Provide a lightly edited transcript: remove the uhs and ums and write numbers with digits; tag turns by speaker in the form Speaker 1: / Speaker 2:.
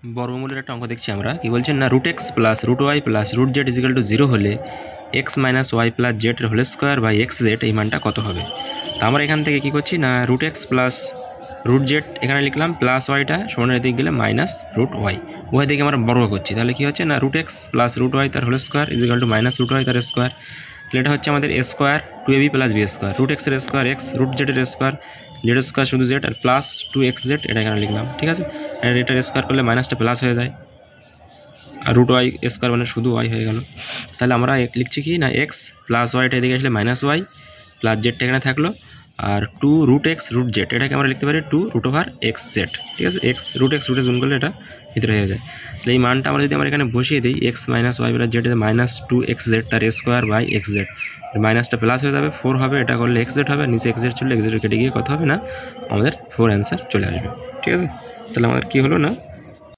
Speaker 1: বর্গমূলের একটা অঙ্ক দেখছি আমরা, কি বলছেন না, √x plus √y plus √z equal to 0 হলে x minus y plus z whole square by x z এই মানটা কত হবে। তো আমরা এখান থেকে কী করছি না, √x প্লাস √z এখানে লিখলাম, প্লাস ওয়াইটা সমানের দিকে গেলে মাইনাস √y, উভয় দিকে আমরা বর্গ করছি। তাহলে কী হচ্ছে না, √x প্লাস √y তার whole square equal to minus √y তার স্কোয়ার। তাহলে এটা হচ্ছে আমাদের square 2ab plus b square, √x এর স্কোয়ার x, √z এর স্কোয়ার জেড স্কোয়ার শুধু জেড, আর প্লাস 2xz এটা এখানে লিখলাম, ঠিক আছে। আর এটার স্কোয়ার করলে মাইনাসটা প্লাস হয়ে যায়, আর √y স্কোয়ার মানে শুধু y হয়ে গেল। তাহলে আমরা লিখছি কি না, x প্লাস ওয়াইটা এদিকে আসলে মাইনাস ওয়াই প্লাস জেডটা এখানে থাকলো, আর 2√x √z এটাকে আমরা লিখতে পারি 2√xz, ঠিক আছে। x √x গুণ করলে এটা ভিতরে হয়ে যায়। তাহলে এই মানটা আমরা যদি আমরা এখানে বসিয়ে দিই, x minus y plus z minus 2xz তার স্কোয়ার বাই xz, মাইনাসটা প্লাস হয়ে যাবে, 4 হবে, এটা করলে xz হবে, নিচে xz চললে xz কেটে গিয়ে কত হবে না, আমাদের 4 অ্যান্সার চলে আসবে, ঠিক আছে। তাহলে আমাদের কী হলো না,